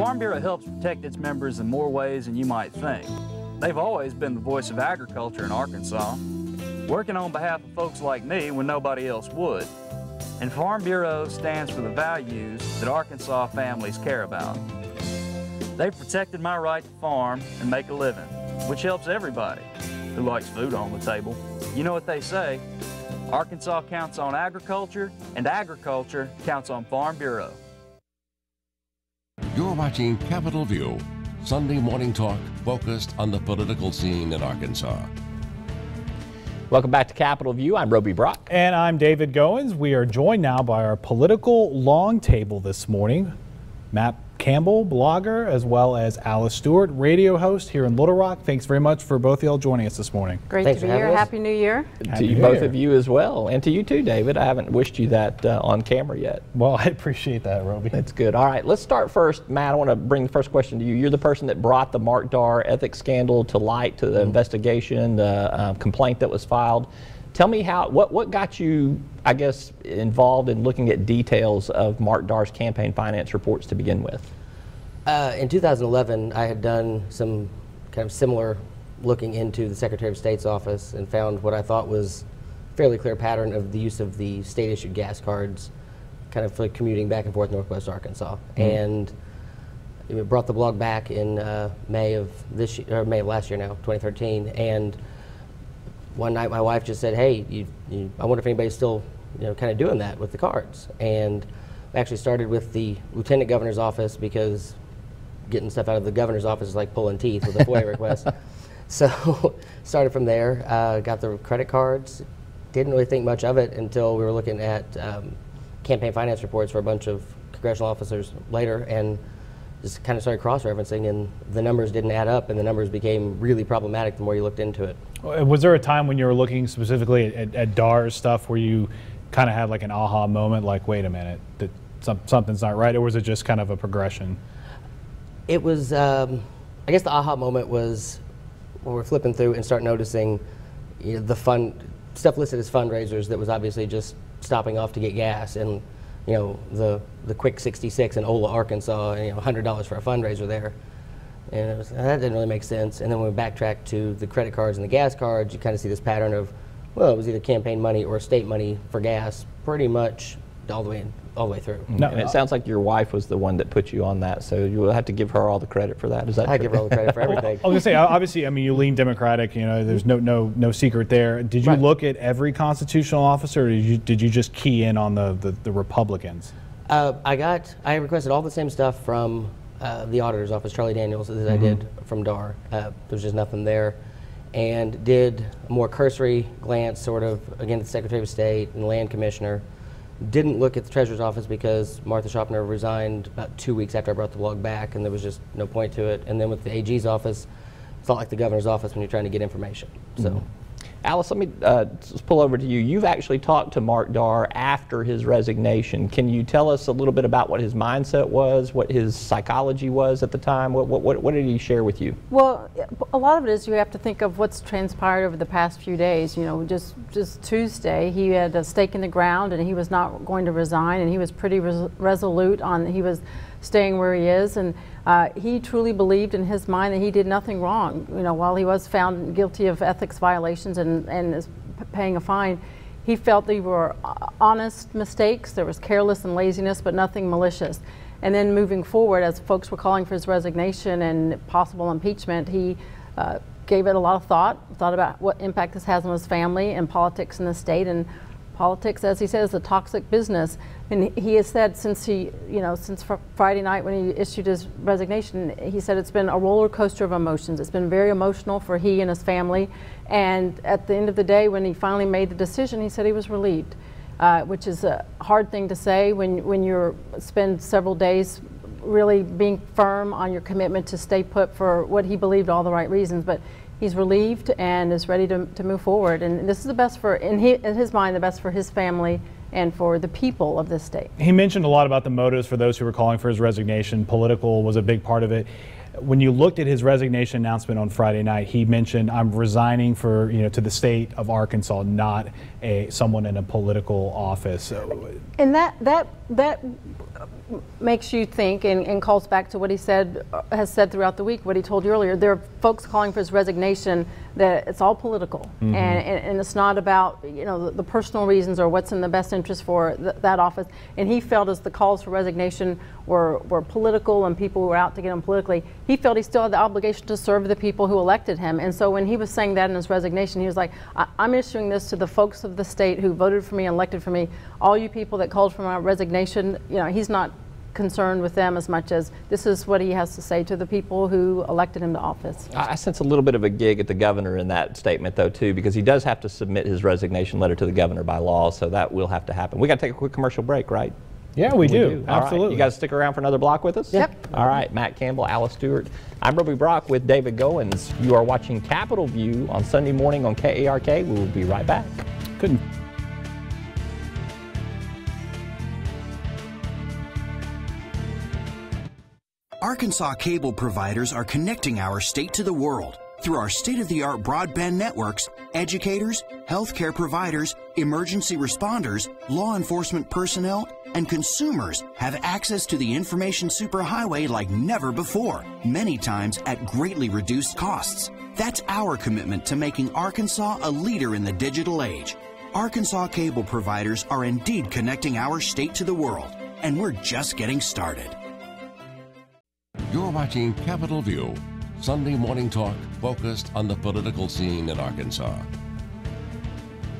Farm Bureau helps protect its members in more ways than you might think. They've always been the voice of agriculture in Arkansas, working on behalf of folks like me when nobody else would. And Farm Bureau stands for the values that Arkansas families care about. They've protected my right to farm and make a living, which helps everybody who likes food on the table. You know what they say, Arkansas counts on agriculture, and agriculture counts on Farm Bureau. You're watching Capitol View, Sunday morning talk focused on the political scene in Arkansas. Welcome back to Capitol View. I'm Roby Brock. And I'm David Goins. We are joined now by our political long table this morning. Matt Campbell, blogger, as well as Alice Stewart, radio host here in Little Rock. Thanks very much for both of y'all joining us this morning. Great to be here. Happy New Year. To you, both of you as well. And to you too, David. I haven't wished you that on camera yet. Well, I appreciate that, Roby. That's good. All right, let's start first. Matt, I want to bring the first question to you. You're the person that brought the Mark Darr ethics scandal to light, to the investigation, the complaint that was filed. Tell me what got you, I guess, involved in looking at details of Mark Darr's campaign finance reports to begin with? In 2011, I had done some kind of similar looking into the Secretary of State's office and found what I thought was a fairly clear pattern of the use of the state-issued gas cards, kind of like commuting back and forth Northwest Arkansas. And it brought the blog back in May of last year now, 2013. And one night my wife just said, hey, I wonder if anybody's still kind of doing that with the cards. And I actually started with the Lieutenant Governor's office because getting stuff out of the governor's office is like pulling teeth with a FOIA request. So started from there, got the credit cards, didn't really think much of it until we were looking at campaign finance reports for a bunch of congressional officers later, and just kind of started cross-referencing, and the numbers didn't add up, and the numbers became really problematic the more you looked into it. Was there a time when you were looking specifically at Darr's stuff where you kind of had like an aha moment, like, wait a minute, that something's not right, or was it just kind of a progression? It was, I guess the aha moment was when we're flipping through and start noticing the stuff listed as fundraisers that was obviously just stopping off to get gas, and the Quick 66 in Ola, Arkansas, $100 for a fundraiser there. And that didn't really make sense. And then when we backtrack to the credit cards and the gas cards, you kind of see this pattern of, well, it was either campaign money or state money for gas, pretty much all the way through. No, and it sounds like your wife was the one that put you on that, so you will have to give her all the credit for that. Is that true? I give her all the credit for everything. I was gonna say, obviously, I mean, you lean Democratic. There's no secret there. Did you look at every constitutional officer, or did you just key in on the Republicans? I requested all the same stuff from the auditor's office, Charlie Daniels, as I did from Darr. There's just nothing there. And did a more cursory glance, sort of, again, at the Secretary of State and the Land Commissioner. Didn't look at the Treasurer's office because Martha Schopner resigned about 2 weeks after I brought the blog back, and there was just no point to it. And then with the AG's office, it's not like the governor's office when you're trying to get information. So. Alice, let me just pull over to you. You've actually talked to Mark Darr after his resignation. Can you tell us a little bit about what his mindset was, what his psychology was at the time? What did he share with you? Well, a lot of it is you have to think of what's transpired over the past few days. Just Tuesday, he had a stake in the ground and he was not going to resign, and he was pretty resolute on he was staying where he is, and he truly believed in his mind that he did nothing wrong. While he was found guilty of ethics violations and is paying a fine, he felt they were honest mistakes. There was careless and laziness, but nothing malicious. And then moving forward, as folks were calling for his resignation and possible impeachment, he gave it a lot of thought about what impact this has on his family and politics in the state. And politics, as he says, is a toxic business. And he has said since Friday night when he issued his resignation, he said it's been a roller coaster of emotions. It's been very emotional for he and his family. And at the end of the day, when he finally made the decision, he said he was relieved, which is a hard thing to say when you spend several days really being firm on your commitment to stay put for what he believed all the right reasons. But he's relieved and is ready to move forward. And this is the best in his mind, the best for his family and for the people of this state. He mentioned a lot about the motives for those who were calling for his resignation. Political was a big part of it. When you looked at his resignation announcement on Friday night, he mentioned, "I'm resigning for, to the state of Arkansas, not someone in a political office." And that makes you think, and calls back to what he has said throughout the week, what he told you earlier. There are folks calling for his resignation that it's all political, and it's not about the personal reasons or what's in the best interest for that office. And he felt as the calls for resignation were political and people were out to get him politically, he felt he still had the obligation to serve the people who elected him. And so when he was saying that in his resignation, he was like, I'm issuing this to the folks of the state who voted for me and elected for me. All you people that called for my resignation, he's not concerned with them as much as this is what he has to say to the people who elected him to office. I sense a little bit of a gig at the governor in that statement, though, too, because he does have to submit his resignation letter to the governor by law, so that will have to happen. We got to take a quick commercial break, right? Yeah, we do. All Absolutely. Right. You guys stick around for another block with us? Yep. All right, Matt Campbell, Alice Stewart. I'm Roby Brock with David Goins. You are watching Capitol View on Sunday morning on KARK. We will be right back. Couldn't. Arkansas cable providers are connecting our state to the world. Through our state-of-the-art broadband networks, educators, healthcare providers, emergency responders, law enforcement personnel, and consumers have access to the information superhighway like never before, many times at greatly reduced costs. That's our commitment to making Arkansas a leader in the digital age. Arkansas cable providers are indeed connecting our state to the world, and we're just getting started. You're watching Capitol View, Sunday morning talk focused on the political scene in Arkansas.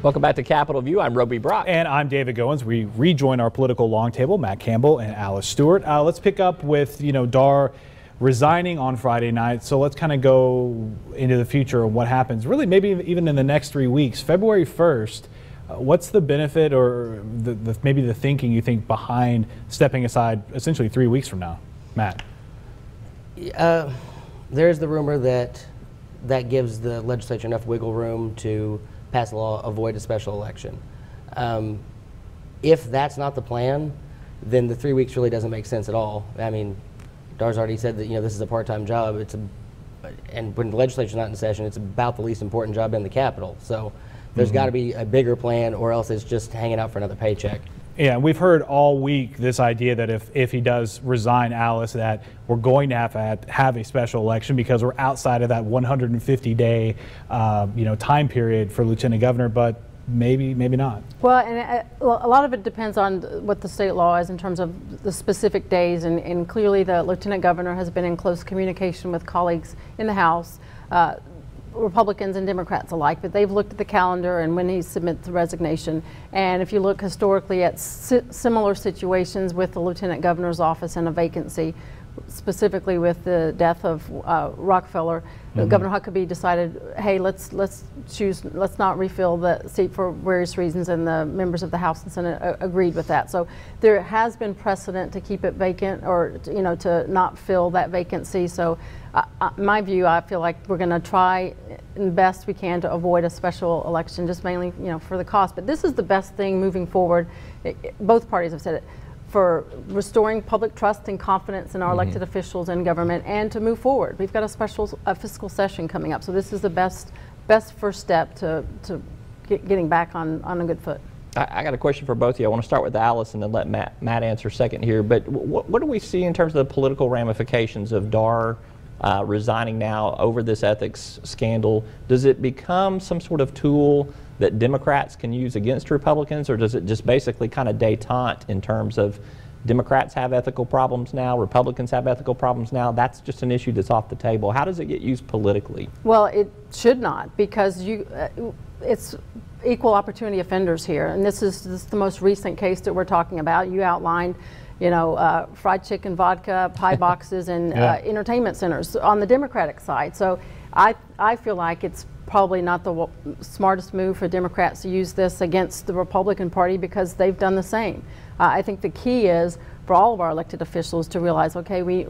Welcome back to Capitol View. I'm Roby Brock. And I'm David Goins. We rejoin our political long table, Matt Campbell and Alice Stewart. Let's pick up with, Darr resigning on Friday night. So let's kind of go into the future of what happens, really maybe even in the next 3 weeks. February 1st, what's the benefit or maybe the thinking you think behind stepping aside essentially 3 weeks from now? Matt. There's the rumor that gives the legislature enough wiggle room to pass a law, avoid a special election. If that's not the plan, then the 3 weeks really doesn't make sense at all. I mean, Darr's already said that this is a part-time job. And when the legislature's not in session, it's about the least important job in the Capitol. So there's got to be a bigger plan, or else it's just hanging out for another paycheck. Yeah, we've heard all week this idea that if he does resign, Alice, that we're going to have a special election because we're outside of that 150-day time period for lieutenant governor, but maybe not. Well, and a lot of it depends on what the state law is in terms of the specific days, and clearly the lieutenant governor has been in close communication with colleagues in the House, Republicans and Democrats alike, but they've looked at the calendar and when he submits the resignation. And if you look historically at similar situations with the lieutenant governor's office and a vacancy, specifically with the death of Rockefeller, Governor Huckabee decided, hey, let's not refill the seat for various reasons, and the members of the House and Senate agreed with that. So there has been precedent to keep it vacant, or to not fill that vacancy. So in my view, I feel like we're going to try the best we can to avoid a special election, just mainly for the cost. But this is the best thing moving forward. Both parties have said it, for restoring public trust and confidence in our elected officials and government, and to move forward. We've got a special fiscal session coming up, so this is the best first step to getting back on a good foot. I got a question for both of you. I want to start with Alice and then let Matt answer second here. But what do we see in terms of the political ramifications of Darr resigning now over this ethics scandal? Does it become some sort of tool that Democrats can use against Republicans, or does it just basically kind of detente in terms of Democrats have ethical problems now, Republicans have ethical problems now? That's just an issue that's off the table. How does it get used politically? Well, it should not, because it's equal opportunity offenders here, and this is the most recent case that we're talking about. You outlined fried chicken, vodka, pie boxes, and entertainment centers on the Democratic side. So I feel like it's probably not the smartest move for Democrats to use this against the Republican Party, because they've done the same. I think the key is for all of our elected officials to realize, okay, we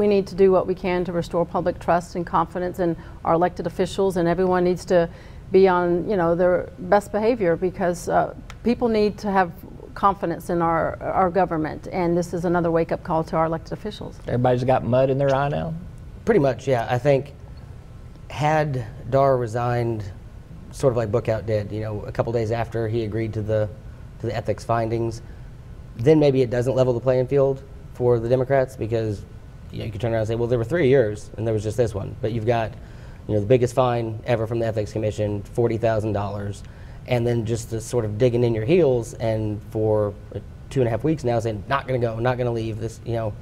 need to do what we can to restore public trust and confidence in our elected officials, and everyone needs to be on their best behavior, because people need to have confidence in our government, and this is another wake-up call to our elected officials. Everybody's got mud in their eye now? Pretty much, yeah. I think had Darr resigned, sort of like Bookout did, you know, a couple days after he agreed to the ethics findings, then maybe it doesn't level the playing field for the Democrats, because you could turn around and say, well, there were 3 years and there was just this one. But you've got, you know, the biggest fine ever from the Ethics Commission, $40,000, and then just the sort of digging in your heels, and for 2.5 weeks now saying, not going to go, not going to leave. This, you know,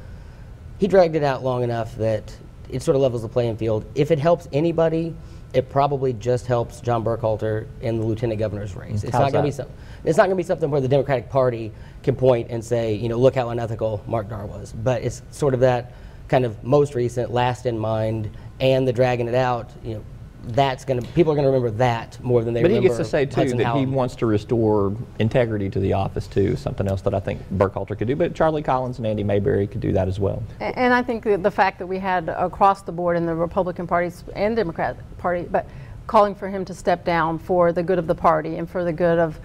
he dragged it out long enough that it sort of levels the playing field. If it helps anybody, it probably just helps John Burkhalter in the lieutenant governor's race. It's not going to be something where the Democratic Party can point and say, you know, look how unethical Mark Darr was. But it's sort of that kind of most recent, last in mind, and the dragging it out. You know, that's going to, people are going to remember that more than they remember. But he gets to say too Hudson that Howell. he wants to restore integrity to the office too. Something else that I think Burkhalter could do. But Charlie Collins and Andy Mayberry could do that as well. And I think the fact that we had across the board in the Republican parties and Democrat Party, but calling for him to step down for the good of the party and for the good of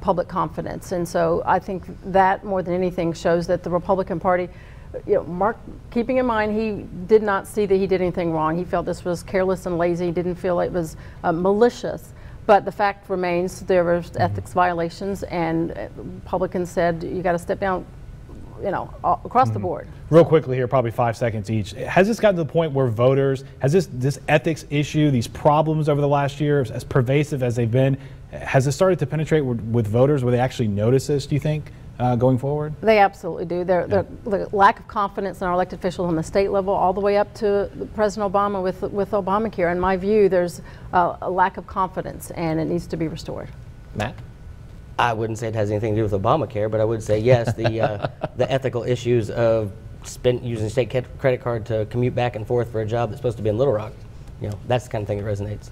public confidence. And so I think that more than anything shows that the Republican Party, you know, Mark, keeping in mind he did not see that he did anything wrong. He felt this was careless and lazy. He didn't feel it was malicious. But the fact remains there were ethics violations, and Republicans said you got to step down, you know, across the board. Real quickly here, probably 5 seconds each. Has this gotten to the point where voters, has this ethics issue, these problems over the last year, as pervasive as they've been, has it started to penetrate with voters where they actually notice this, do you think, going forward? They absolutely do. The lack of confidence in our elected officials on the state level all the way up to President Obama with Obamacare. In my view, there's a lack of confidence, and it needs to be restored. Matt? I wouldn't say it has anything to do with Obamacare, but I would say yes, the ethical issues of using state credit card to commute back and forth for a job that's supposed to be in Little Rock, you know, that's the kind of thing that resonates.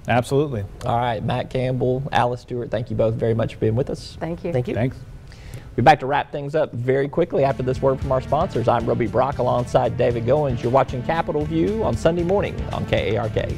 Absolutely. All right, Matt Campbell, Alice Stewart, thank you both very much for being with us. Thank you. Thank you. Thanks. We'll be back to wrap things up very quickly after this word from our sponsors. I'm Roby Brock alongside David Goins. You're watching Capitol View on Sunday morning on KARK.